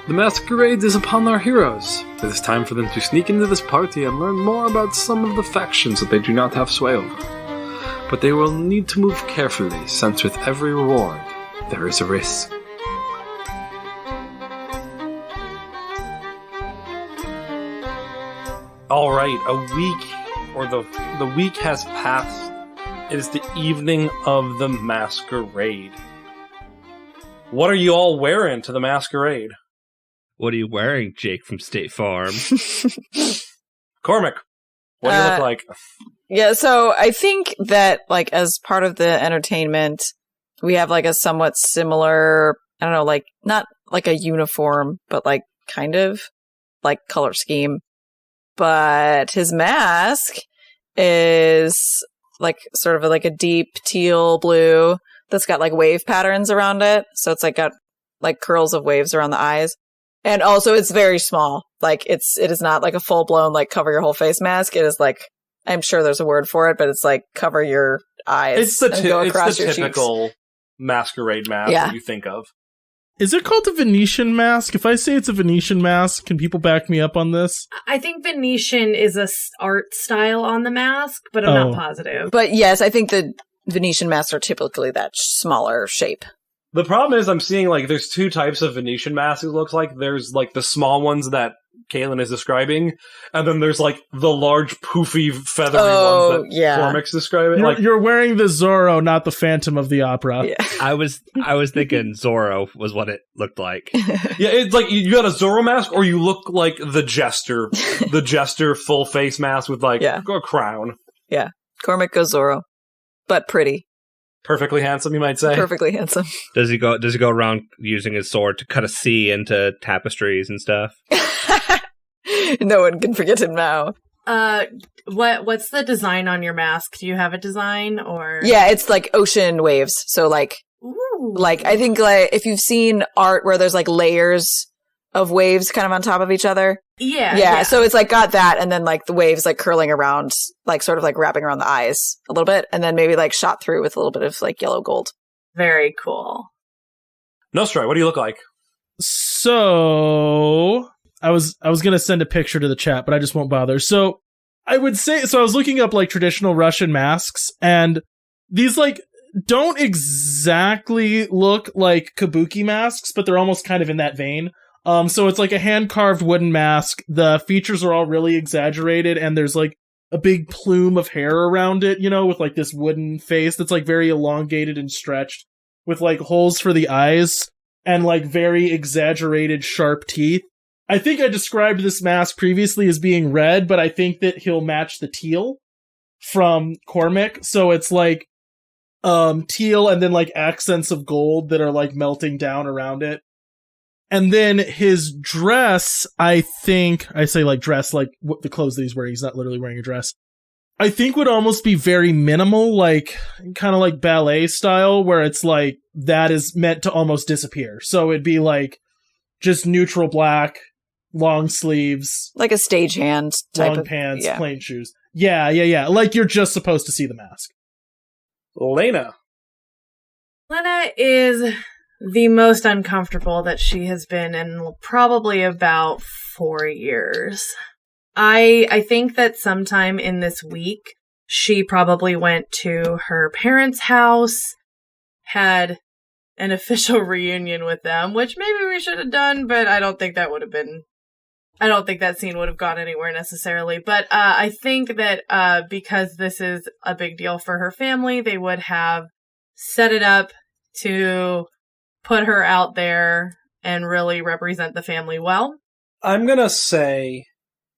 The masquerade is upon our heroes. It is time for them to sneak into this party and learn more about some of the factions that they do not have sway over. But they will need to move carefully, since with every reward, there is a risk. Alright, a week, or the week has passed. It is the evening of the masquerade. What are you all wearing to the masquerade? What are you wearing, Jake from State Farm? Cormac, what do you look like? Yeah, so I think that, like, as part of the entertainment, we have, like, a somewhat similar, I don't know, like, not like a uniform, but, like, kind of, like, color scheme. But his mask is, like, sort of like a deep teal blue that's got, like, wave patterns around it. So it's, like, got, like, curls of waves around the eyes. And also, it's very small. Like, it is not, like, a full-blown, like, cover your whole face mask. It is, like, I'm sure there's a word for it, but it's, like, cover your eyes. It's the your typical cheeks. Masquerade mask that you think of. Is it called a Venetian mask? If I say it's a Venetian mask, can people back me up on this? I think Venetian is a art style on the mask, but I'm not positive. But yes, I think the Venetian masks are typically that smaller shape. The problem is I'm seeing, like, there's two types of Venetian masks, it looks like. There's, like, the small ones that Caitlin is describing, and then there's, like, the large, poofy, feathery ones that Cormac's describing. You're wearing the Zorro, not the Phantom of the Opera. Yeah. I was thinking Zorro was what it looked like. Yeah, it's like, you got a Zorro mask, or you look like the Jester. The Jester full face mask with, like, a crown. Yeah. Cormac goes Zorro. But pretty. Perfectly handsome, you might say. Perfectly handsome. Does he go around using his sword to cut a C into tapestries and stuff? No one can forget him now. What's the design on your mask? Do you have a design or? Yeah, it's like ocean waves. So like, I think like if you've seen art where there's like layers of waves kind of on top of each other. Yeah. So it's like got that, and then like the waves like curling around, like sort of like wrapping around the eyes a little bit, and then maybe like shot through with a little bit of like yellow gold. Very cool. Nostra, what do you look like? So I was gonna send a picture to the chat, but I just won't bother. So I would say, so I was looking up like traditional Russian masks, and these like don't exactly look like kabuki masks, but they're almost kind of in that vein. So it's like a hand-carved wooden mask. The features are all really exaggerated, and there's like a big plume of hair around it, you know, with like this wooden face that's like very elongated and stretched, with like holes for the eyes and like very exaggerated sharp teeth. I think I described this mask previously as being red, but I think that he'll match the teal from Cormac. So it's like teal and then like accents of gold that are like melting down around it. And then his dress, I think, I say like dress, like what the clothes that he's wearing, he's not literally wearing a dress, I think would almost be very minimal, like kind of like ballet style, where it's like that is meant to almost disappear. So it'd be like just neutral black, long sleeves. Like a stagehand type long pants, plain shoes. Yeah. Like you're just supposed to see the mask. Lena. Lena is the most uncomfortable that she has been in probably about 4 years. I think that sometime in this week, she probably went to her parents' house, had an official reunion with them, which maybe we should have done, but I don't think that scene would have gone anywhere necessarily. But I think that because this is a big deal for her family, they would have set it up to put her out there and really represent the family well. I'm gonna say,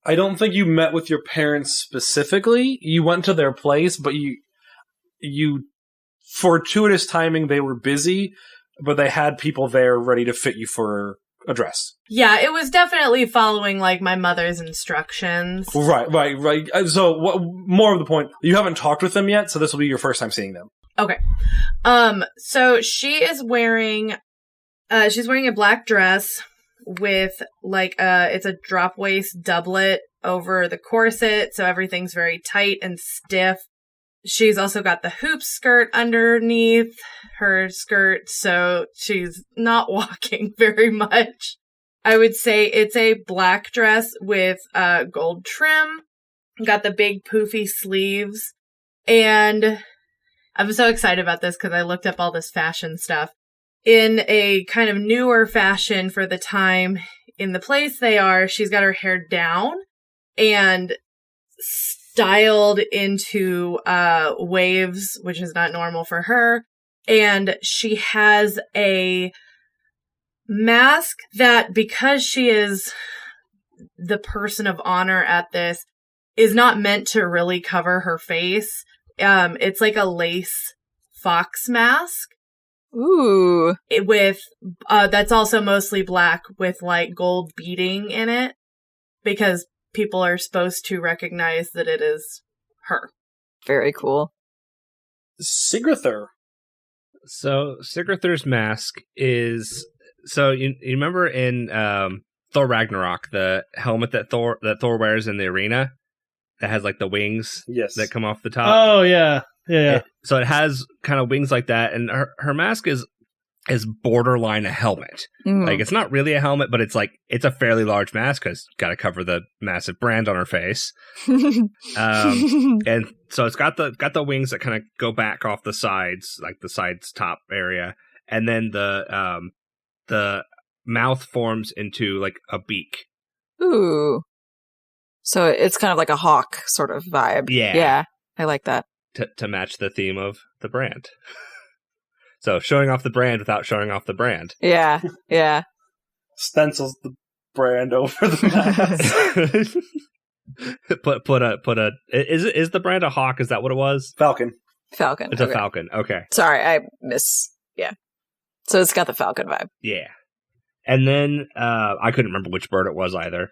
I don't think you met with your parents specifically. You went to their place, but you fortuitous timing, they were busy, but they had people there ready to fit you for a dress. Yeah, it was definitely following like my mother's instructions. Right. So more of the point, you haven't talked with them yet, so this will be your first time seeing them. Okay. So she is wearing a black dress with like it's a drop waist doublet over the corset, so everything's very tight and stiff. She's also got the hoop skirt underneath her skirt, so she's not walking very much. I would say it's a black dress with gold trim. Got the big poofy sleeves. And I'm so excited about this because I looked up all this fashion stuff. In a kind of newer fashion for the time, in the place they are, she's got her hair down and styled into waves, which is not normal for her. And she has a mask that, because she is the person of honor at this, is not meant to really cover her face. It's like a lace fox mask. Ooh. With that's also mostly black with like gold beading in it, because people are supposed to recognize that it is her. Very cool. Sigurthur. So Sigurthur's mask is you remember in Thor Ragnarok, the helmet that Thor wears in the arena that has like the wings that come off the top. Oh yeah. So it has kind of wings like that, and her mask is borderline a helmet. Mm. Like, it's not really a helmet, but it's a fairly large mask because got to cover the massive brand on her face. And so it's got the wings that kind of go back off the sides, like the sides top area, and then the mouth forms into like a beak. Ooh. So it's kind of like a hawk sort of vibe. Yeah. I like that. To match the theme of the brand. So showing off the brand without showing off the brand. Yeah. Stencils the brand over the mask. put a is the brand a hawk? Is that what it was? Falcon. It's a falcon. Okay. Sorry, yeah. So it's got the falcon vibe. Yeah. And then I couldn't remember which bird it was either.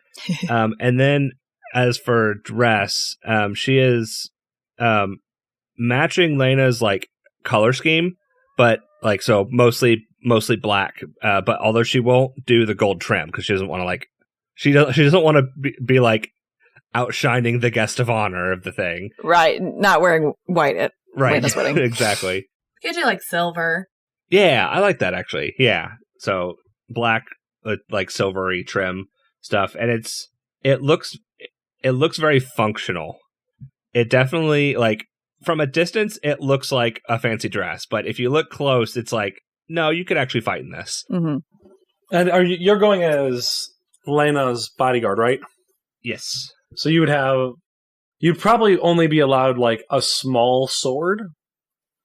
And then as for dress, she is matching Lena's like color scheme, but like so mostly black. But although she won't do the gold trim because she doesn't want to like she doesn't want to be like outshining the guest of honor of the thing. Right, not wearing white at Lena's wedding. Exactly. Get you like silver. Yeah, I like that actually. Yeah, so black with like silvery trim stuff, and it looks very functional. It definitely, like, from a distance, it looks like a fancy dress. But if you look close, it's like, no, you could actually fight in this. Mm-hmm. And you're going as Lena's bodyguard, right? Yes. So you'd probably only be allowed, like, a small sword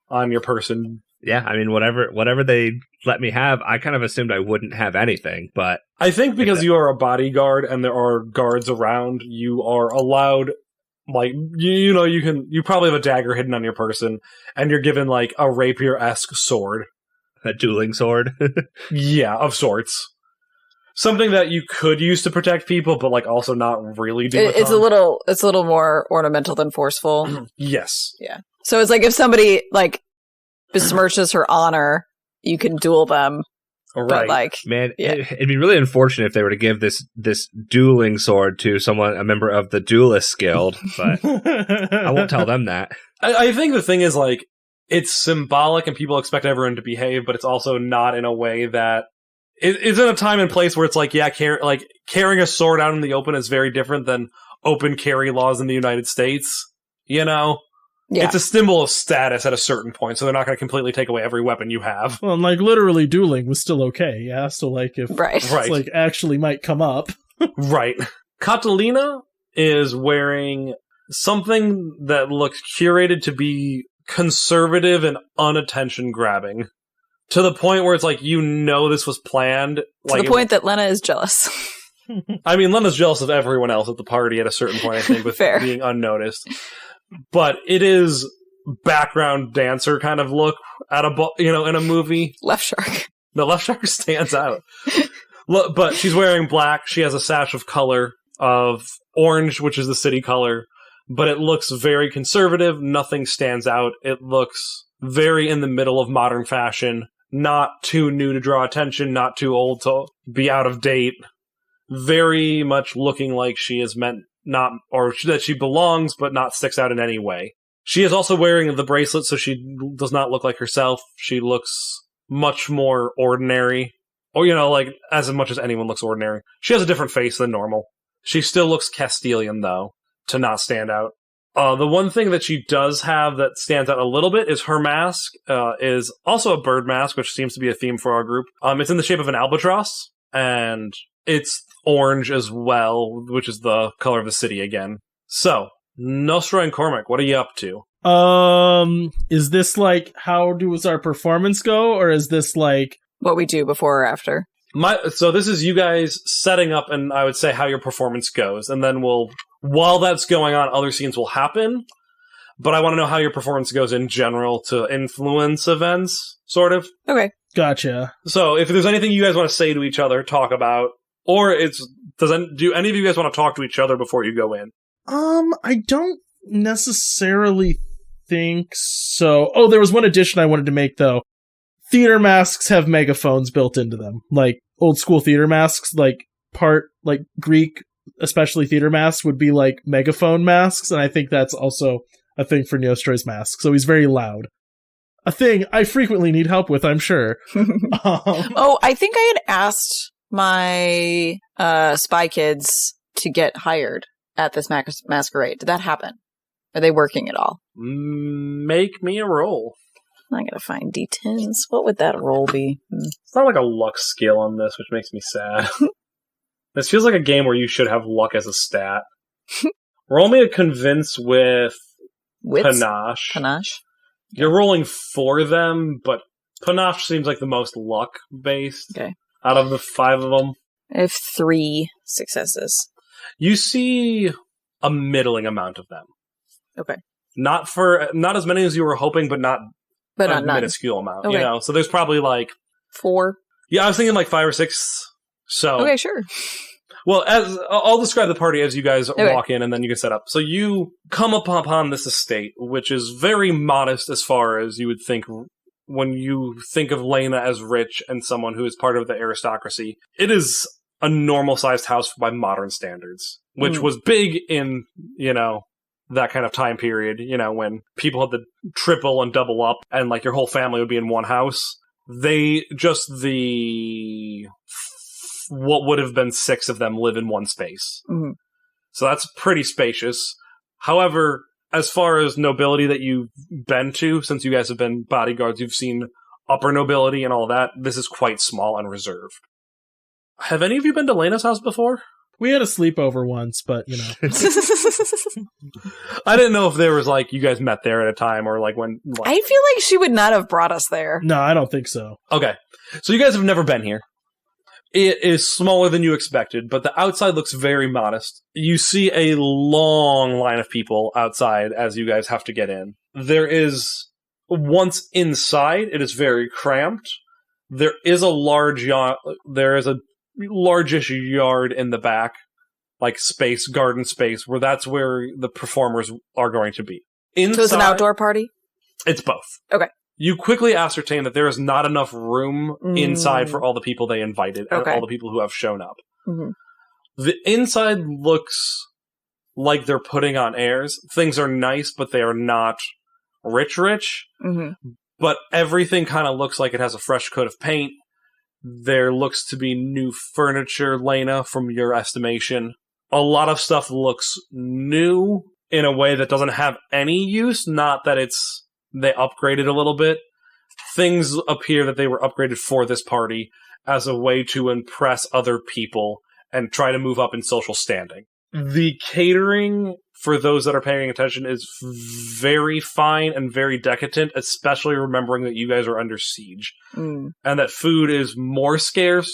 on your person. Yeah, I mean, whatever they let me have, I kind of assumed I wouldn't have anything, but... I think because you are a bodyguard and there are guards around, you are allowed... Like, you probably have a dagger hidden on your person, and you're given, like, a rapier-esque sword. A dueling sword? Yeah, of sorts. Something that you could use to protect people, but, like, also not really do It's a little more ornamental than forceful. Yes. Yeah. So it's like if somebody, like, besmirches her honor, you can duel them. Right. But, like, man, it'd be really unfortunate if they were to give this dueling sword to a member of the Duelist Guild, but I won't tell them that. I think the thing is, like, it's symbolic and people expect everyone to behave, but it's also not in a way that... It's in a time and place where it's like, yeah, carrying a sword out in the open is very different than open carry laws in the United States, you know? Yeah. It's a symbol of status at a certain point, so they're not going to completely take away every weapon you have. Well, and like literally dueling was still okay, yeah? So like if right. it's like actually might come up. Right. Catalina is wearing something that looks curated to be conservative and unattention grabbing. To the point where it's like, this was planned. To the point that Lena is jealous. I mean, Lena's jealous of everyone else at the party at a certain point, I think, with being unnoticed. But it is background dancer kind of look at in a movie. Left Shark. The Left Shark stands out. But she's wearing black. She has a sash of color of orange, which is the city color. But it looks very conservative. Nothing stands out. It looks very in the middle of modern fashion. Not too new to draw attention. Not too old to be out of date. Very much looking like she is meant that she belongs, but not sticks out in any way. She is also wearing the bracelet, so she does not look like herself. She looks much more ordinary. Or, like, as much as anyone looks ordinary. She has a different face than normal. She still looks Castilian, though, to not stand out. The one thing that she does have that stands out a little bit is her mask is also a bird mask, which seems to be a theme for our group. It's in the shape of an albatross, and it's orange as well, which is the color of the city again. So, Nostra and Cormac, what are you up to? Is this like, how does our performance go, or is this like what we do before or after? So this is you guys setting up, and I would say how your performance goes, and then while that's going on, other scenes will happen. But I want to know how your performance goes in general to influence events, sort of. Okay. Gotcha. So if there's anything you guys want to say to each other, talk about, or do any of you guys want to talk to each other before you go in? I don't necessarily think so. Oh, there was one addition I wanted to make, though. Theater masks have megaphones built into them. Like, old school theater masks, like, Greek, especially theater masks, would be like megaphone masks, and I think that's also a thing for Neostroy's mask. So he's very loud. A thing I frequently need help with, I'm sure. I think I had asked my spy kids to get hired at this masquerade. Did that happen? Are they working at all? Make me a roll. I gotta find D10s. What would that roll be? It's not like a luck skill on this, which makes me sad. This feels like a game where you should have luck as a stat. Roll me a convince with panache. Panache? You're rolling for them, but panache seems like the most luck-based out of the 5 of them. I have 3 successes. You see a middling amount of them. Okay. Not as many as you were hoping, but not a minuscule amount. Okay. So there's probably like 4. Yeah, I was thinking like 5 or 6. So okay, sure. Well, I'll describe the party as you guys walk in, and then you can set up. So you come upon this estate, which is very modest as far as you would think when you think of Lena as rich and someone who is part of the aristocracy. It is a normal-sized house by modern standards, which was big in, that kind of time period, when people had to triple and double up, and like your whole family would be in one house. What would have been 6 of them live in one space. Mm-hmm. So that's pretty spacious. However, as far as nobility that you've been to, since you guys have been bodyguards, you've seen upper nobility and all that, this is quite small and reserved. Have any of you been to Lena's house before? We had a sleepover once, but, I didn't know if there was, you guys met there at a time, or, when... I feel like she would not have brought us there. No, I don't think so. Okay. So you guys have never been here. It is smaller than you expected, but the outside looks very modest. You see a long line of people outside as you guys have to get in. Once inside, it is very cramped. There is a largish yard in the back, garden space, that's where the performers are going to be. Inside, so it's an outdoor party? It's both. Okay. You quickly ascertain that there is not enough room inside for all the people they invited and all the people who have shown up. Mm-hmm. The inside looks like they're putting on airs. Things are nice, but they are not rich. Mm-hmm. But everything kind of looks like it has a fresh coat of paint. There looks to be new furniture, Lena, from your estimation. A lot of stuff looks new in a way that doesn't have any use, not that they upgraded a little bit. Things appear that they were upgraded for this party as a way to impress other people and try to move up in social standing. The catering, for those that are paying attention, is very fine and very decadent, especially remembering that you guys are under siege. And that food is more scarce,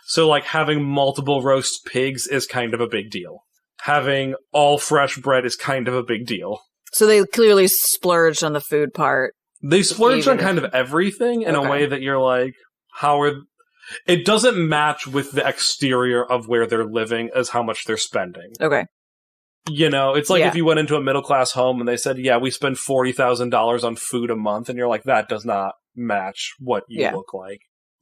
so having multiple roast pigs is kind of a big deal. Having all fresh bread is kind of a big deal. So they clearly splurged on the food part. They splurged on kind of everything in a way that you're like, it doesn't match with the exterior of where they're living as how much they're spending. Okay. It's like if you went into a middle-class home and they said, we spend $40,000 on food a month, and you're like, that does not match what you look like.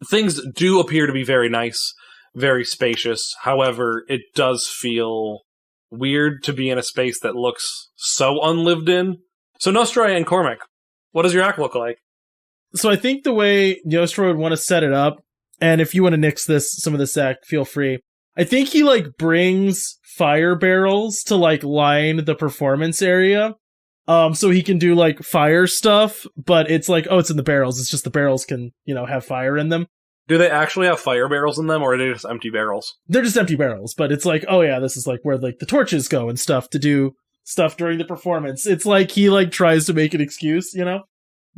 Things do appear to be very nice, very spacious. However, it does feel weird to be in a space that looks so unlived in. So Nostra and Cormac, what does your act look like? So I think the way Nostra would want to set it up and if you want to nix some of this act, feel free. I think he like brings fire barrels to like line the performance area. So he can do like fire stuff, but it's like, oh, it's in the barrels. It's just the barrels can, have fire in them. Do they actually have fire barrels in them, or are they just empty barrels? They're just empty barrels, but it's like, oh yeah, this is like where like the torches go and stuff to do stuff during the performance. It's like he like tries to make an excuse,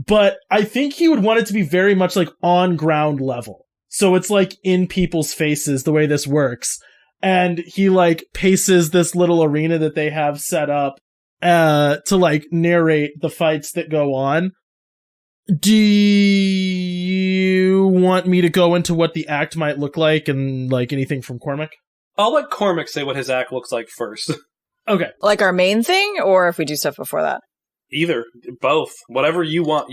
But I think he would want it to be very much like on ground level. So it's like in people's faces, the way this works. And he like paces this little arena that they have set up to like narrate the fights that go on. Do you want me to go into what the act might look like and like anything from Cormac? I'll let Cormac say what his act looks like first. Okay. Like our main thing, or if we do stuff before that? Either. Both. Whatever you want.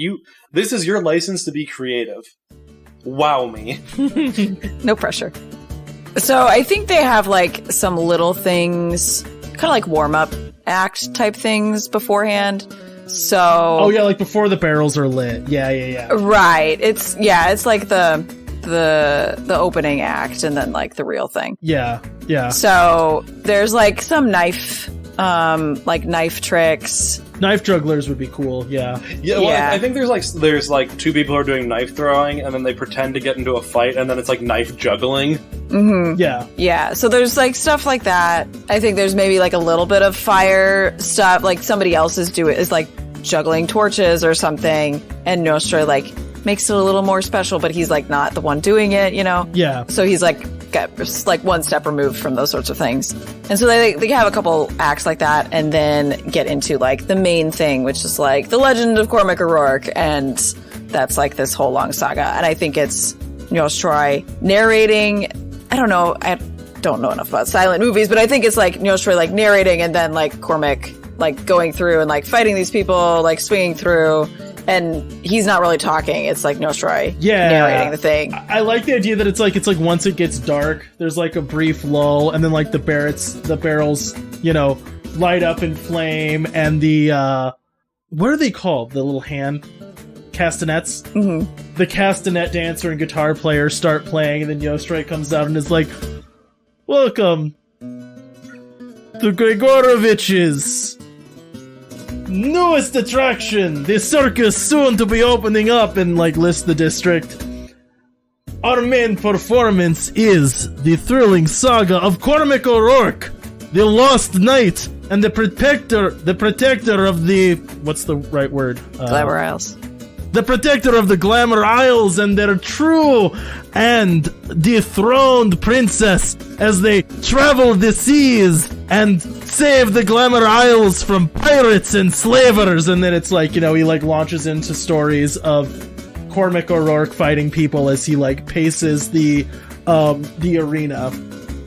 This is your license to be creative. Wow me. No pressure. So I think they have like some little things, kind of like warm-up act type things beforehand. So oh yeah, like before the barrels are lit. Yeah. Right. It's like the opening act and then like the real thing. Yeah. So there's like some knife tricks. Knife jugglers would be cool. Yeah. Yeah. Well, I think there's like two people who are doing knife throwing, and then they pretend to get into a fight, and then it's like knife juggling. Mm-hmm. Yeah. Yeah. So there's like stuff like that. I think there's maybe like a little bit of fire stuff. Like somebody else is like juggling torches or something, and Nostra like makes it a little more special, but he's like not the one doing it, Yeah. So he's like just one step removed from those sorts of things. And so they have a couple acts like that, and then get into like the main thing, which is like the legend of Cormac O'Rourke, and that's like this whole long saga. And I think it's Nostra narrating. I don't know enough about silent movies, but I think it's like Nostra like narrating, and then like Cormac like going through and like fighting these people, like swinging through. And he's not really talking. It's like Nostra narrating the thing. I like the idea that it's like once it gets dark, there's like a brief lull, and then like the barrels, light up in flame, and the what are they called? The little hand castanets. Mm-hmm. The castanet dancer and guitar player start playing, and then Nostra comes out and is like, "Welcome to Grigorovich's newest attraction, the circus soon to be opening up," and like list the district. Our main performance is the thrilling saga of Cormac O'Rourke, the lost knight and the protector of the, what's the right word? Glamour Isles. The protector of the Glamour Isles and their true and dethroned princess as they travel the seas and save the Glamour Isles from pirates and slavers. And then it's like, he like launches into stories of Cormac O'Rourke fighting people as he like paces the arena.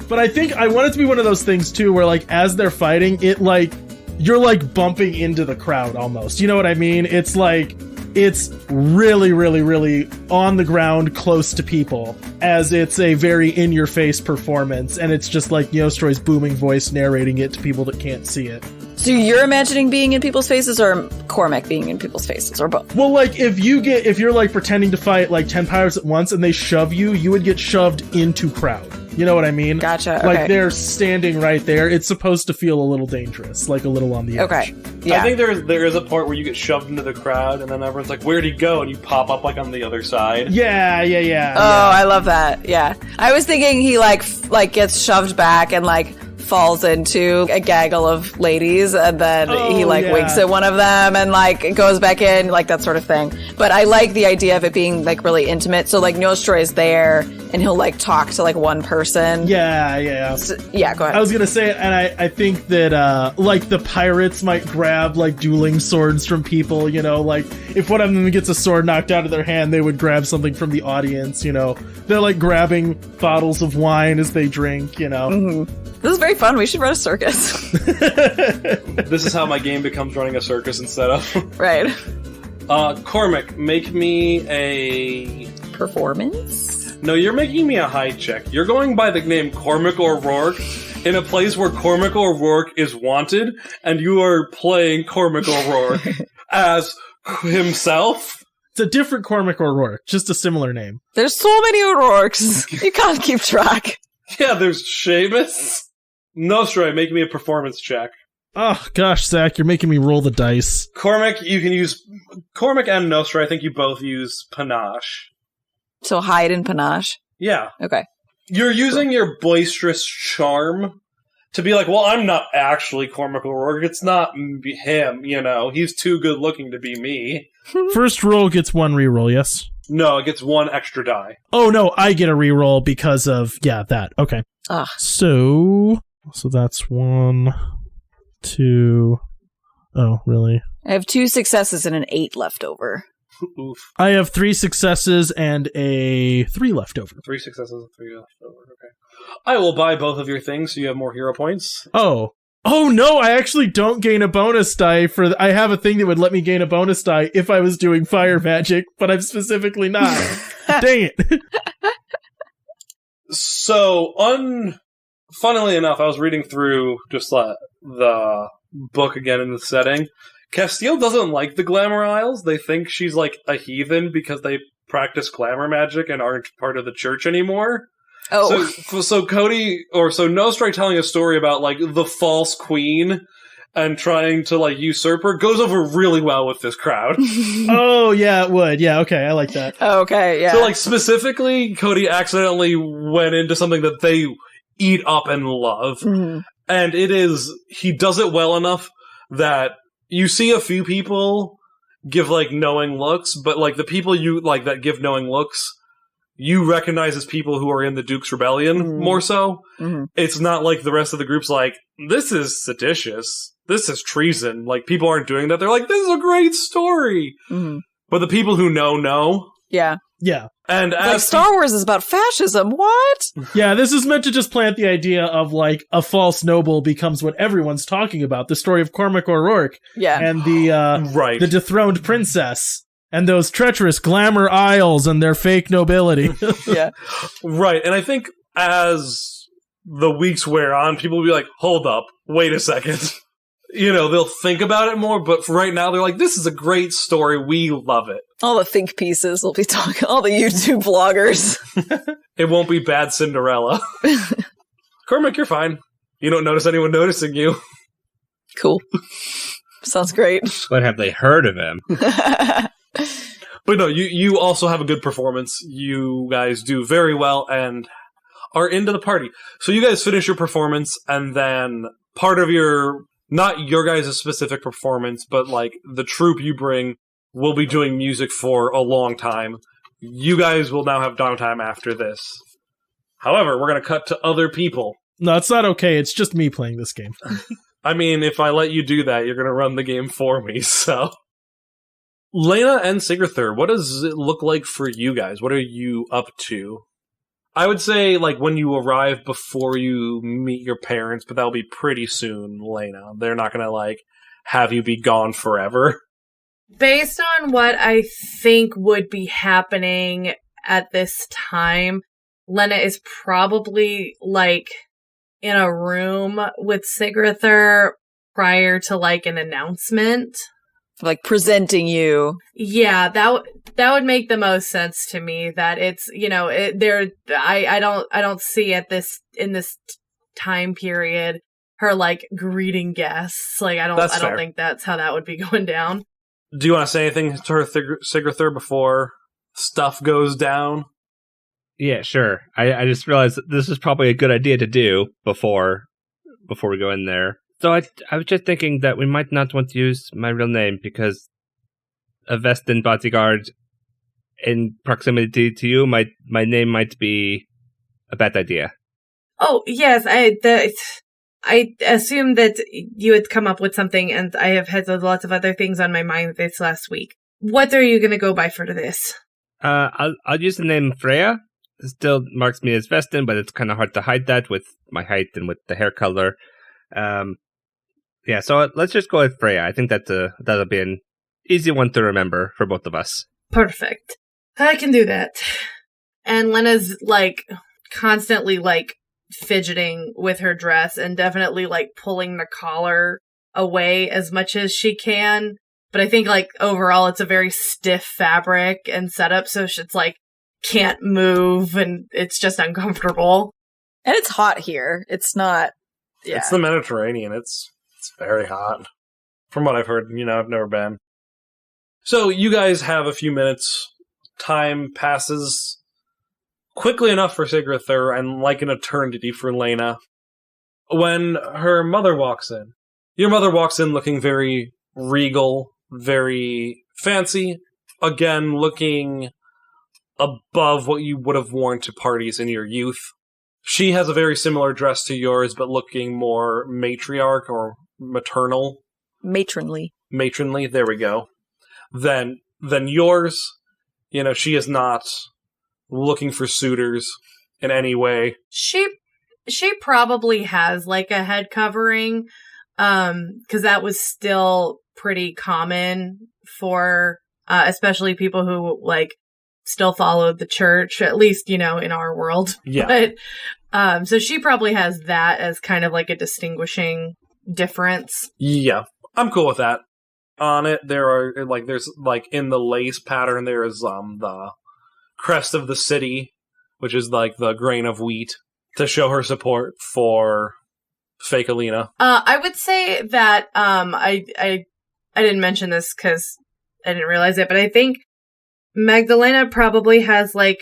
But I think I want it to be one of those things too, where like as they're fighting, it like you're like bumping into the crowd almost. You know what I mean? It's like it's really, really, really on the ground, close to people, as it's a very in-your-face performance, and it's just like Nostra's booming voice narrating it to people that can't see it. So you're imagining being in people's faces, or Cormac being in people's faces, or both? Well, like, if you're like pretending to fight like 10 pirates at once and they shove you, you would get shoved into crowd. You know what I mean? Gotcha. Okay. Like, they're standing right there. It's supposed to feel a little dangerous, like a little on the edge. Okay. Yeah. I think there is a part where you get shoved into the crowd, and then everyone's like, "Where'd he go?" And you pop up like on the other side. Yeah. Oh, I love that. Yeah. I was thinking he like gets shoved back and like falls into a gaggle of ladies, and then he winks at one of them and like goes back in, like that sort of thing. But I like the idea of it being like really intimate. So like Nostra is there and he'll like talk to like one person. Yeah. So, yeah, go ahead. I was gonna say, and I think that like the pirates might grab like dueling swords from people, like if one of them gets a sword knocked out of their hand, they would grab something from the audience, they're like grabbing bottles of wine as they drink, Mm-hmm. This is very fun. We should run a circus. This is how my game becomes running a circus instead of... Right. Cormac, make me a... Performance? No, you're making me a high check. You're going by the name Cormac O'Rourke in a place where Cormac O'Rourke is wanted, and you are playing Cormac O'Rourke as himself. It's a different Cormac O'Rourke, just a similar name. There's so many O'Rourkes. You can't keep track. Yeah, there's Seamus. Nostra, make me a performance check. Oh, gosh, Zach, you're making me roll the dice. Cormac, you can use... Cormac and Nostra, I think you both use panache. So hide and panache. Yeah. Okay. You're using your boisterous charm to be like, well, I'm not actually Cormac O'Rourke. It's not him, you know. He's too good looking to be me. First roll gets 1 reroll, yes? No, it gets 1 extra die. Oh, no, I get a reroll because of, that. Okay. So that's 1, 2... Oh, really? I have 2 successes and an 8 left over. Oof. I have 3 successes and a 3 left over. 3 successes and 3 left over. Okay. I will buy both of your things so you have more hero points. Oh no, I actually don't gain a bonus die I have a thing that would let me gain a bonus die if I was doing fire magic, but I'm specifically not. Dang it. So, funnily enough, I was reading through just the book again in the setting. Castille doesn't like the Glamour Isles. They think she's like a heathen because they practice glamour magic and aren't part of the church anymore. Oh. So Nostra telling a story about like the false queen and trying to like usurp her goes over really well with this crowd. Oh, yeah, it would. Yeah, okay, I like that. Okay, yeah. So like specifically, Cody accidentally went into something that they eat up and love. Mm-hmm. And he does it well enough that you see a few people give like knowing looks, but like the people you like that give knowing looks, you recognize as people who are in the Duke's Rebellion more so. Mm-hmm. It's not like the rest of the group's like, this is seditious. This is treason. Like, people aren't doing that. They're like, this is a great story. Mm-hmm. But the people who know. Yeah. Yeah. And like Star Wars is about fascism. What? Yeah, this is meant to just plant the idea of like a false noble becomes what everyone's talking about. The story of Cormac O'Rourke. Yeah. And the dethroned princess. And those treacherous Glamour Isles and their fake nobility. Yeah. Right. And I think as the weeks wear on, people will be like, hold up, wait a second. You know, they'll think about it more, but for right now, they're like, this is a great story. We love it. All the think pieces will be talking, all the YouTube vloggers. It won't be bad Cinderella. Cormac, you're fine. You don't notice anyone noticing you. Cool. Sounds great. But have they heard of him? But no, you also have a good performance. You guys do very well and are into the party. So you guys finish your performance, and then part of not your guys' specific performance, but like the troupe you bring will be doing music for a long time. You guys will now have downtime after this. However, we're going to cut to other people. No, it's not okay. It's just me playing this game. I mean, if I let you do that, you're going to run the game for me, so... Lena and Sigurthur, what does it look like for you guys? What are you up to? I would say, like, when you arrive before you meet your parents, but that'll be pretty soon, Lena. They're not going to, like, have you be gone forever. Based on what I think would be happening at this time, Lena is probably, like, in a room with Sigurthur prior to, like, an announcement. Like presenting you. Yeah, that would make the most sense to me. That it's, you know, I don't see in this time period her like greeting guests. Like I don't think that's how that would be going down. Do you want to say anything to her, Sigurthur, before stuff goes down? Yeah, sure. I just realized that this is probably a good idea to do before we go in there. So I was just thinking that we might not want to use my real name because a Vestin bodyguard in proximity to you, my name might be a bad idea. Oh, yes. I assumed that you had come up with something, and I have had lots of other things on my mind this last week. What are you going to go by for this? I'll use the name Freya. It still marks me as Vestin, but it's kind of hard to hide that with my height and with the hair color. Yeah, so let's just go with Freya. I think that'll be an easy one to remember for both of us. Perfect. I can do that. And Lena's, like, constantly, like, fidgeting with her dress and definitely, like, pulling the collar away as much as she can But I think like overall it's a very stiff fabric and setup, so it's like can't move and it's just uncomfortable. And it's hot here. It's not. Yeah. It's the Mediterranean. It's very hot. From what I've heard, I've never been. So you guys have a few minutes. Time passes quickly enough for Sigrither and like an eternity for Lena when her mother walks in. Your mother walks in looking very regal, very fancy, again looking above what you would have worn to parties in your youth. She has a very similar dress to yours, but looking more matriarch or maternal. Matronly. Matronly, there we go. Than yours. She is not looking for suitors in any way. She probably has like a head covering, because that was still pretty common for especially people who like still followed the church, at least in our world. Yeah. But so she probably has that as kind of like a distinguishing difference. Yeah, I'm cool with that. On it, there's in the lace pattern, there is the crest of the city, which is like the grain of wheat, to show her support for fake Alina. I would say that I didn't mention this because I didn't realize it, but I think Magdalena probably has like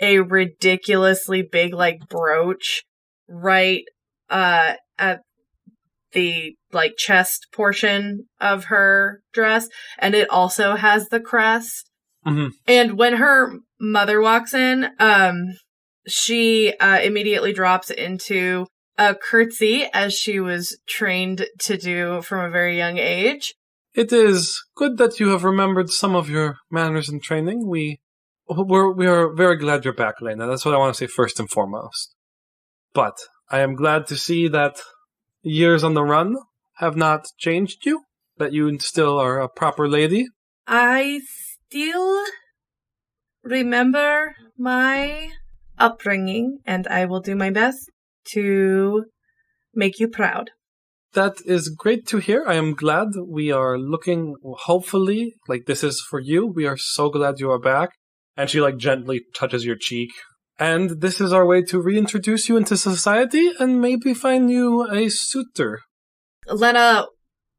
a ridiculously big like brooch right at the like chest portion of her dress, and it also has the crest. Mm-hmm. And when her mother walks in, she immediately drops into a curtsy, as she was trained to do from a very young age. It is good that you have remembered some of your manners and training. We are very glad you're back, Lena. That's what I want to say first and foremost. But I am glad to see that years on the run have not changed you, that you still are a proper lady. I still remember my upbringing, and I will do my best to make you proud. That is great to hear. I am glad. We are looking, hopefully, like this is for you. We are so glad you are back. And she like gently touches your cheek. And this is our way to reintroduce you into society and maybe find you a suitor. Lena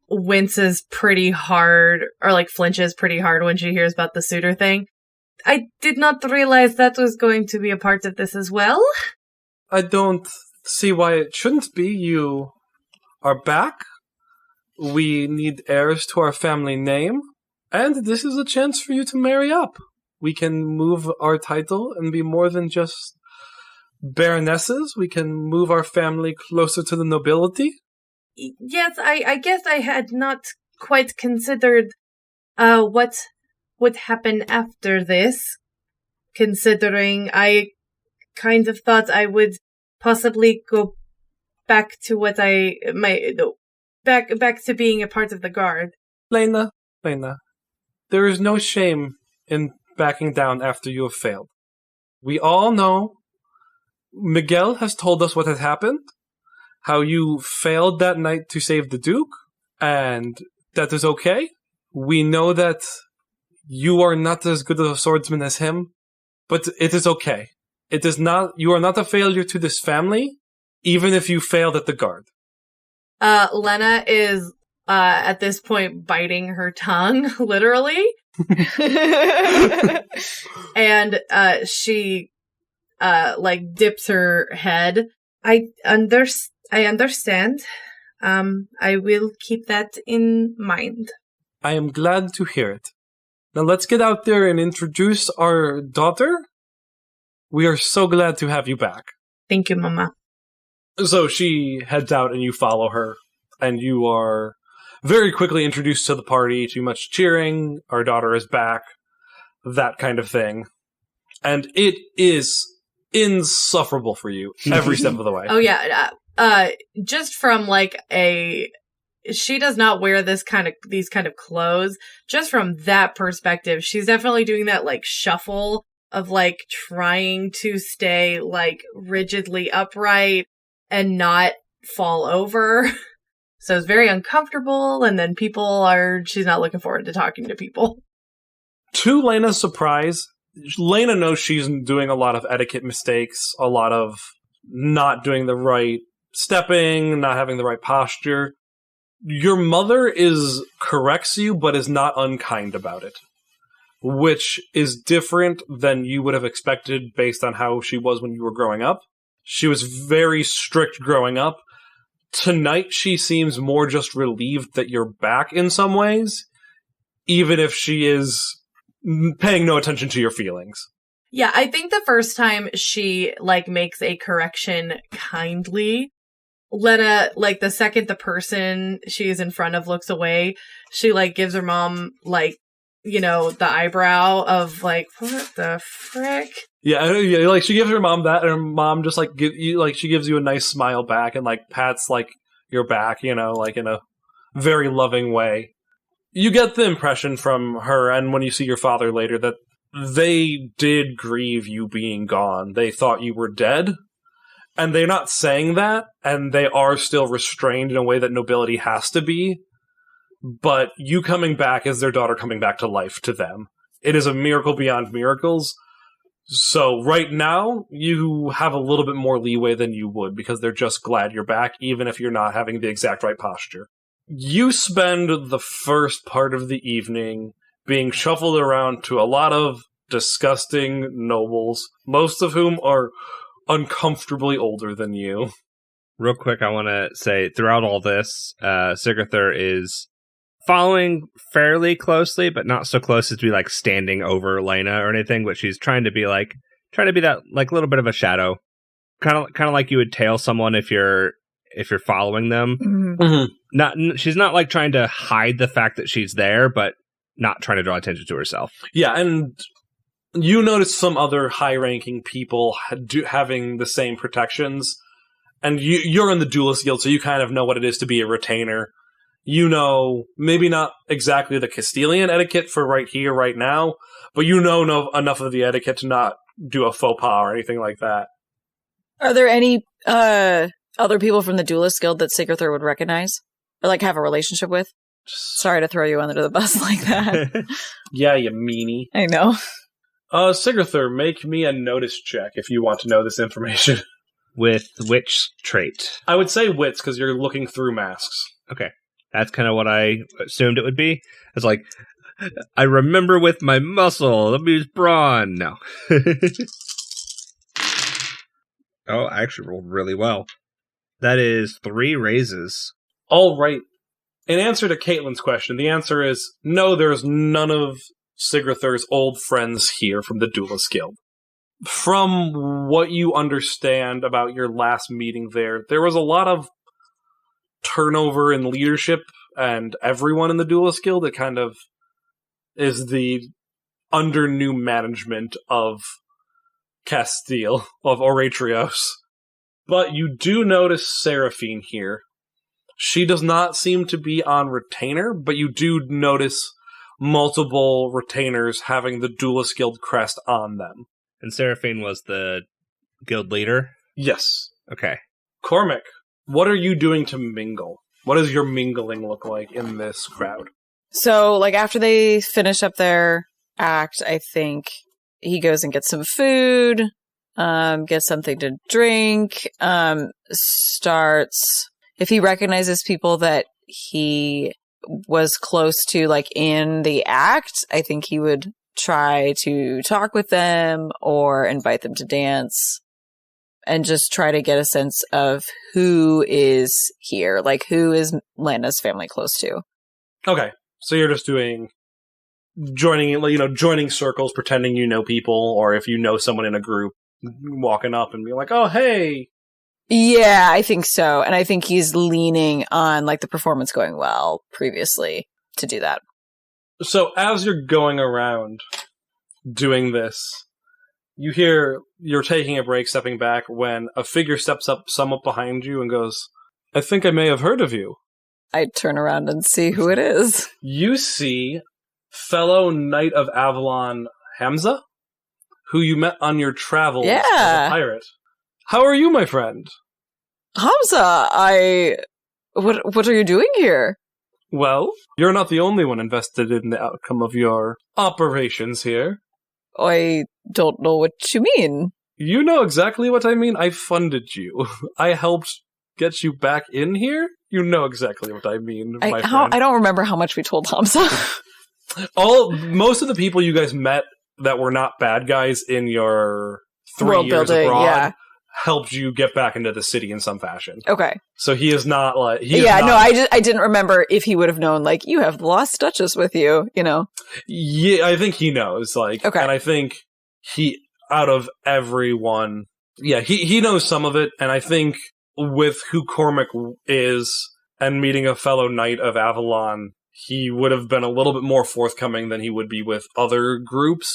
winces pretty hard, or like flinches pretty hard when she hears about the suitor thing. I did not realize that was going to be a part of this as well. I don't see why it shouldn't be. You are back. We need heirs to our family name. And this is a chance for you to marry up. We can move our title and be more than just baronesses. We can move our family closer to the nobility. Yes, I guess I had not quite considered what would happen after this, considering I kind of thought I would possibly go back to what back to being a part of the guard. Lena, there is no shame in backing down after you have failed. We all know Miguel has told us what had happened, how you failed that night to save the Duke, and that is okay. We know that you are not as good of a swordsman as him, but it is okay. It is not. You are not a failure to this family, even if you failed at the guard. Lena is at this point biting her tongue, literally. And she dips her head. I understand. I will keep that in mind. I am glad to hear it. Now let's get out there and introduce our daughter. We are so glad to have you back. Thank you, Mama. So she heads out and you follow her, and you are very quickly introduced to the party, to much cheering, our daughter is back, that kind of thing. And it is insufferable for you every step of the way. Oh yeah, just from she does not wear these kind of clothes. Just from that perspective, she's definitely doing that shuffle of trying to stay rigidly upright and not fall over. So it's very uncomfortable, and then she's not looking forward to talking to people. To Lena's surprise, Lena knows she's doing a lot of etiquette mistakes, a lot of not doing the right stepping, not having the right posture. Your mother corrects you, but is not unkind about it, which is different than you would have expected based on how she was when you were growing up. She was very strict growing up. Tonight, she seems more just relieved that you're back in some ways, even if she is paying no attention to your feelings. Yeah, I think the first time she, makes a correction kindly, Lena, the second the person she is in front of looks away, she, gives her mom, the eyebrow of, what the frick? Yeah, she gives her mom that, and her mom just, she gives you a nice smile back and, pats, your back, in a very loving way. You get the impression from her, and when you see your father later, that they did grieve you being gone. They thought you were dead, and they're not saying that, and they are still restrained in a way that nobility has to be, but you coming back is their daughter coming back to life to them. It is a miracle beyond miracles. So right now, you have a little bit more leeway than you would, because they're just glad you're back, even if you're not having the exact right posture. You spend the first part of the evening being shuffled around to a lot of disgusting nobles, most of whom are uncomfortably older than you. Real quick, I want to say, throughout all this, Sigarthur is following fairly closely, but not so close as to be standing over Lena or anything. But she's trying to be that little bit of a shadow, kind of like you would tail someone if you're following them. Mm-hmm. She's not trying to hide the fact that she's there, but not trying to draw attention to herself. Yeah, and you notice some other high-ranking people having the same protections, and you're in the Duelist Guild, so you kind of know what it is to be a retainer. You know, maybe not exactly the Castilian etiquette for right here, right now, but you know enough of the etiquette to not do a faux pas or anything like that. Are there any other people from the Duelist Guild that Sigarthur would recognize? Or have a relationship with? Sorry to throw you under the bus like that. Yeah, you meanie. I know. Sigarthur, make me a notice check if you want to know this information. With which trait? I would say wits, because you're looking through masks. Okay. That's kind of what I assumed it would be. It's I remember with my muscle. Let me use brawn. No. Oh, I actually rolled really well. That is 3 raises. All right. In answer to Caitlin's question, the answer is no, there's none of Sigarthur's old friends here from the Duelist Guild. From what you understand about your last meeting there was a lot of turnover in leadership, and everyone in the Duelist Guild, it kind of is the under new management of Castille, of Oratrios. But you do notice Seraphine here. She does not seem to be on retainer, but you do notice multiple retainers having the Duelist Guild crest on them. And Seraphine was the guild leader? Yes. Okay. Cormac, what are you doing to mingle? What does your mingling look like in this crowd? So, after they finish up their act, I think he goes and gets some food, gets something to drink, starts... If he recognizes people that he was close to, in the act, I think he would try to talk with them or invite them to dance and just try to get a sense of who is here, who is Lena's family close to. Okay, so you're just joining circles, pretending you know people, or if you know someone in a group, walking up and being like, oh, hey. Yeah, I think so. And I think he's leaning on the performance going well previously to do that. So as you're going around doing this, you hear you're taking a break, stepping back, when a figure steps up somewhat behind you and goes, I think I may have heard of you. I turn around and see who it is. You see fellow Knight of Avalon Hamza, who you met on your travels as a pirate. How are you, my friend? Hamza, I What are you doing here? Well, you're not the only one invested in the outcome of your operations here. I don't know what you mean. You know exactly what I mean. I funded you. I helped get you back in here. You know exactly what I mean, my friend. I don't remember how much we told Hamza. Most of the people you guys met that were not bad guys in your 3 World years building, abroad yeah. helped you get back into the city in some fashion. Okay. So he is not like... I didn't remember if he would have known, like, you have the Lost Duchess with you, you know? Yeah, I think he knows, like... Okay. And I think he, out of everyone... Yeah, he knows some of it, and I think with who Cormac is and meeting a fellow knight of Avalon, he would have been a little bit more forthcoming than he would be with other groups.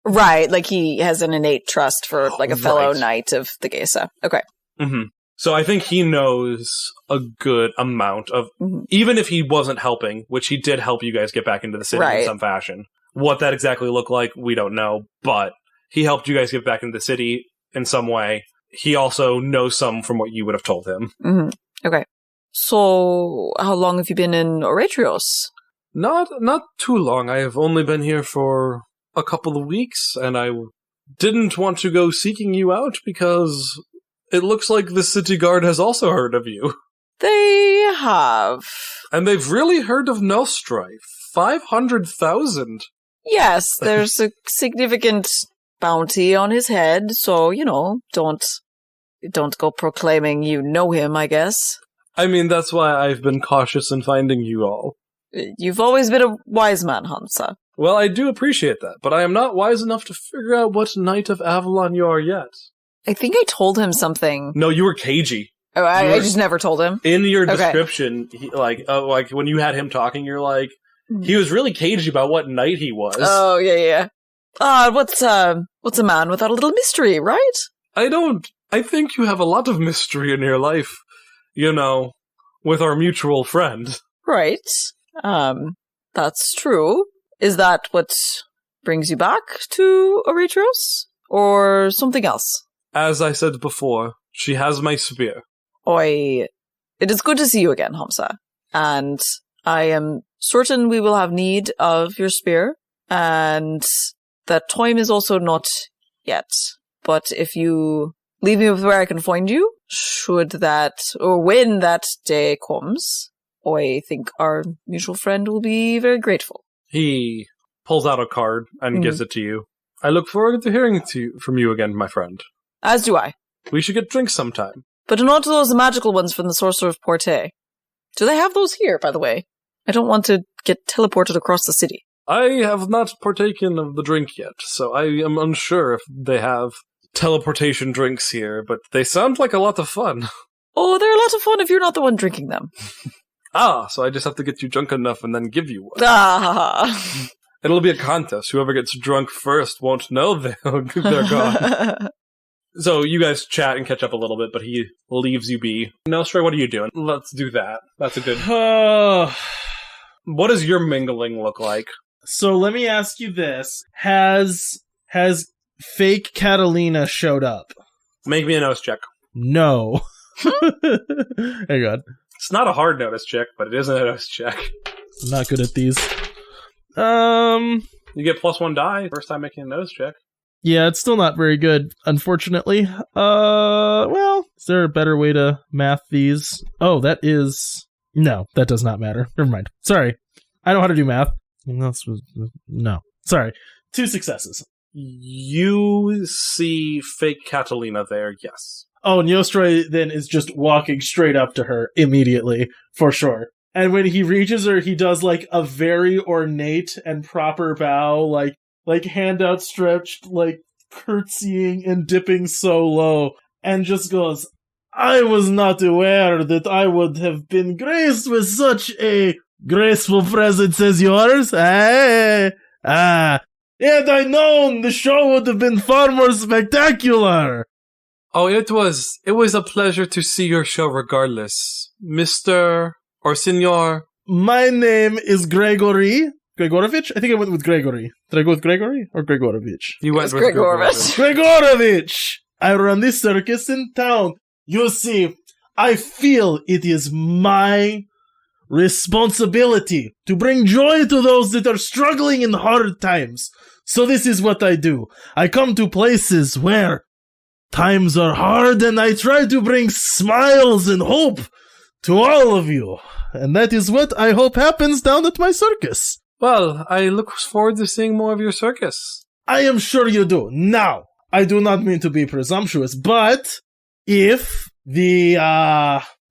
Right, like he has an innate trust for, like, a fellow knight of the Geisa. Okay. Mm-hmm. So I think he knows a good amount of, even if he wasn't helping, which he did help you guys get back into the city in some fashion. What that exactly looked like, we don't know, but he helped you guys get back into the city in some way. He also knows some from what you would have told him. Mm-hmm. Okay. So, how long have you been in Oratrios? Not too long. I have only been here for a couple of weeks, and I didn't want to go seeking you out because it looks like the city guard has also heard of you. They have. And they've really heard of Nostra. 500,000. Yes, there's a significant bounty on his head, so, you know, don't go proclaiming you know him, I guess. I mean, that's why I've been cautious in finding you all. You've always been a wise man, Hamza. Well, I do appreciate that, but I am not wise enough to figure out what Knight of Avalon you are yet. I think I told him something. No, you were cagey. Oh, I just never told him. In your description, like when you had him talking, you're like, he was really cagey about what knight he was. Oh, yeah. What's a man without a little mystery, right? I think you have a lot of mystery in your life, you know, with our mutual friend. Right. That's true. Is that what brings you back to Eretros? Or something else? As I said before, she has my spear. It is good to see you again, Hamza. And I am certain we will have need of your spear. And that time is also not yet. But if you leave me with where I can find you, should that, or when that day comes, I think our mutual friend will be very grateful. He pulls out a card and gives it to you. I look forward to hearing from you again, my friend. As do I. We should get drinks sometime. But not those magical ones from the Sorcerer of Porte. Do they have those here, by the way? I don't want to get teleported across the city. I have not partaken of the drink yet, so I am unsure if they have teleportation drinks here, but they sound like a lot of fun. Oh, they're a lot of fun if you're not the one drinking them. So I just have to get you drunk enough and then give you one. Ah. It'll be a contest. Whoever gets drunk first won't know they're gone. So you guys chat and catch up a little bit, but he leaves you be. Nostra, what are you doing? Let's do that. That's a good... What does your mingling look like? So let me ask you this. Has fake Catalina showed up? Make me a notice check. No. Hang on. It's not a hard notice check, but it is a notice check. I'm not good at these. You get +1 die first time making a notice check. Yeah, it's still not very good, unfortunately. Well, is there a better way to math these? Oh, that is... No, that does not matter. Never mind. Sorry. I know how to do math. No. Sorry. 2 successes. You see fake Catalina there, yes. Oh, and Nostra then is just walking straight up to her immediately, for sure. And when he reaches her, he does like a very ornate and proper bow, like hand outstretched, like curtsying and dipping so low, and just goes, I was not aware that I would have been graced with such a graceful presence as yours. Had I known, the show would have been far more spectacular. Oh, it was a pleasure to see your show regardless. Mr. or Senor? My name is Gregory. Gregorovich? I think I went with Gregory. Did I go with Gregory or Gregorovich? You went with Gregorovich. Gregorovich! I run this circus in town. You see, I feel it is my responsibility to bring joy to those that are struggling in hard times. So this is what I do. I come to places where times are hard and I try to bring smiles and hope to all of you. And that is what I hope happens down at my circus. Well, I look forward to seeing more of your circus. I am sure you do. Now, I do not mean to be presumptuous, but if the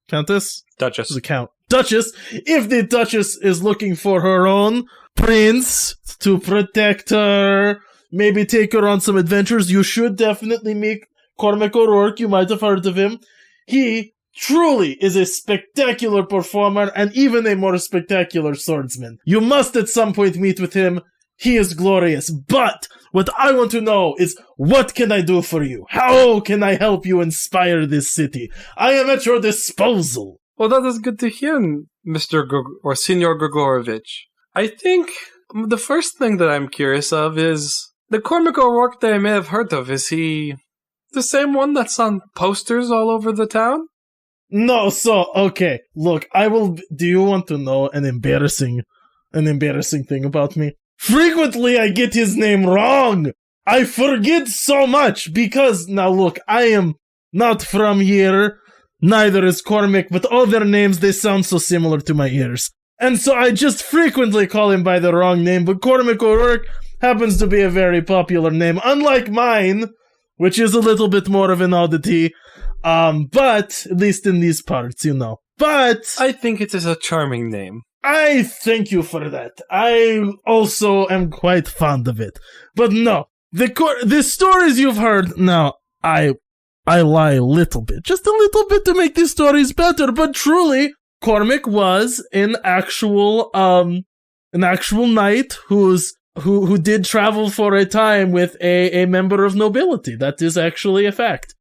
Countess? Duchess. The Count. Duchess, if the Duchess is looking for her own prince to protect her, maybe take her on some adventures, you should definitely meet Cormac O'Rourke. You might have heard of him. He truly is a spectacular performer and even a more spectacular swordsman. You must at some point meet with him. He is glorious. But what I want to know is, what can I do for you? How can I help you inspire this city? I am at your disposal. Well, that is good to hear, Mr. or Senor Grigorovich. I think the first thing that I'm curious of is the Cormac O'Rourke that I may have heard of. Is he the same one that's on posters all over the town? No, okay, look, do you want to know an embarrassing thing about me? Frequently I get his name wrong! I forget so much because, now look, I am not from here, neither is Cormac, but all their names, they sound so similar to my ears. And so I just frequently call him by the wrong name, but Cormac O'Rourke happens to be a very popular name, unlike mine, which is a little bit more of an oddity. But, at least in these parts, you know. But I think it is a charming name. I thank you for that. I also am quite fond of it. But no, the stories you've heard, now, I lie a little bit. Just a little bit to make these stories better, but truly, Cormac was an actual knight who did travel for a time with a member of nobility. That is actually a fact.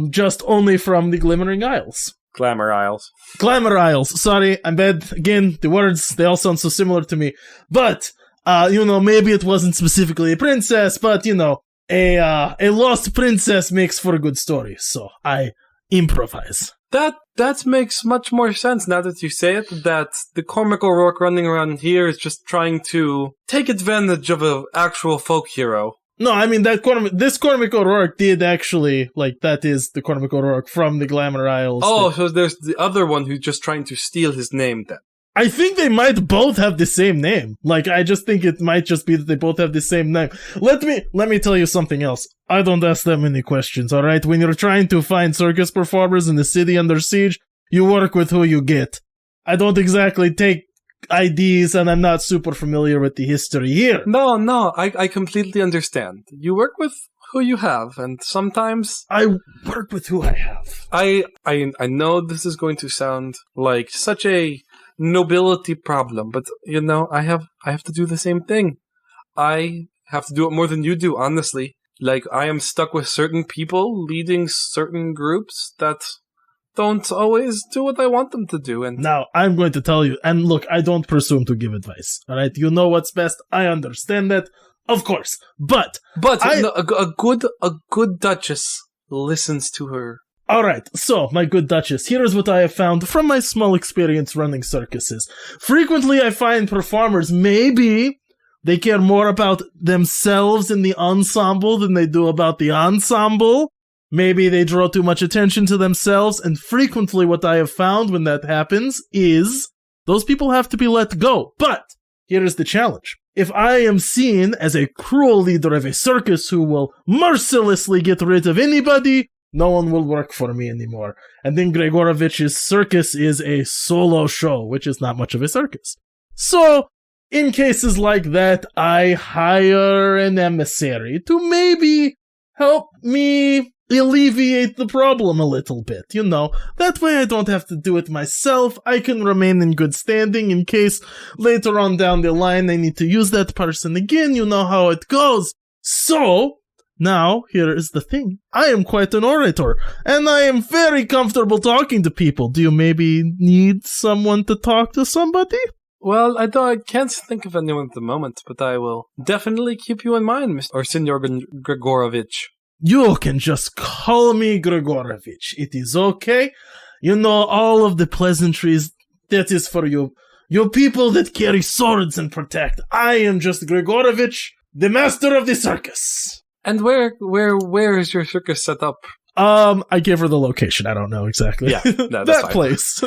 Just only from the Glimmering Isles. Glamour Isles. Glamour Isles. Sorry, I'm bad. Again, the words, they all sound so similar to me. But, maybe it wasn't specifically a princess, but, a lost princess makes for a good story. So, I improvise. That makes much more sense now that you say it, that the Cormac O'Rourke running around here is just trying to take advantage of an actual folk hero. No, I mean, this Cormac O'Rourke did actually, that is the Cormac O'Rourke from the Glamour Isles. Oh, so there's the other one who's just trying to steal his name then. I think they might both have the same name. I just think it might just be that they both have the same name. Let me tell you something else. I don't ask that many questions, alright? When you're trying to find circus performers in the city under siege, you work with who you get. I don't exactly take IDs, and I'm not super familiar with the history here. No, I completely understand. You work with who you have, and sometimes I work with who I have. I know this is going to sound like such a nobility problem, but I have to do the same thing. I have to do it more than you do, honestly. I am stuck with certain people leading certain groups that don't always do what I want them to do. And now, I'm going to tell you, and look, I don't presume to give advice, alright? You know what's best, I understand that, of course, but a good duchess listens to her. Alright, so, my good duchess, here's what I have found from my small experience running circuses. Frequently I find performers, maybe they care more about themselves in the ensemble than they do about the ensemble. Maybe they draw too much attention to themselves, and frequently what I have found when that happens is those people have to be let go. But here is the challenge. If I am seen as a cruel leader of a circus who will mercilessly get rid of anybody, no one will work for me anymore. And then Grigorovich's circus is a solo show, which is not much of a circus. So, in cases like that, I hire an emissary to maybe help me alleviate the problem a little bit, That way I don't have to do it myself. I can remain in good standing in case later on down the line I need to use that person again. You know how it goes. So, now, here is the thing. I am quite an orator, and I am very comfortable talking to people. Do you maybe need someone to talk to somebody? Well, I can't think of anyone at the moment, but I will definitely keep you in mind, Senor Grigorovich. You can just call me Grigorovich. It is okay. You know, all of the pleasantries, that is for you. You people that carry swords and protect. I am just Grigorovich, the master of the circus. And where is your circus set up? I gave her the location. I don't know exactly. Yeah, no, that's that fine. place.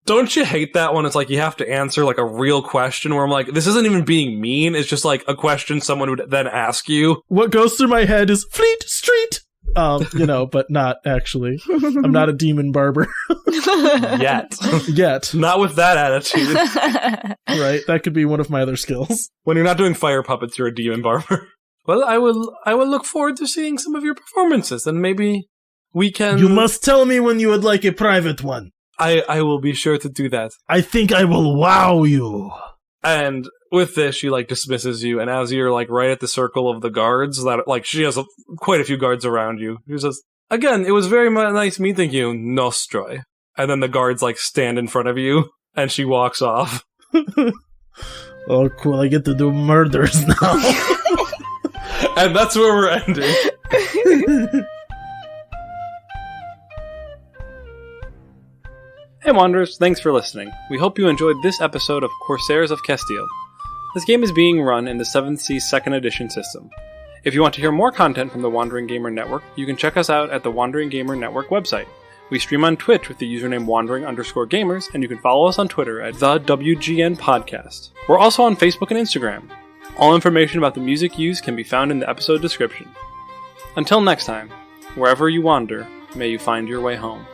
Don't you hate that when it's like you have to answer like a real question where I'm like, this isn't even being mean, it's just like a question someone would then ask you? What goes through my head is Fleet Street. But not actually. I'm not a demon barber. Yet. Not with that attitude. Right? That could be one of my other skills. When you're not doing fire puppets, you're a demon barber. Well, I will look forward to seeing some of your performances, and maybe we can... You must tell me when you would like a private one. I will be sure to do that. I think I will wow you. And with this, she like dismisses you, and as you're like right at the circle of the guards, that like she has quite a few guards around you. She says, "Again, it was very nice meeting you, Nostroy." And then the guards like stand in front of you, and she walks off. Oh, cool! I get to do murders now. And that's where we're ending. Hey Wanderers, thanks for listening. We hope you enjoyed this episode of Corsairs of Castille. This game is being run in the 7th Seas 2nd Edition system. If you want to hear more content from the Wandering Gamer Network, you can check us out at the Wandering Gamer Network website. We stream on Twitch with the username wandering_gamers, and you can follow us on Twitter at the WGN Podcast. We're also on Facebook and Instagram. All information about the music used can be found in the episode description. Until next time, wherever you wander, may you find your way home.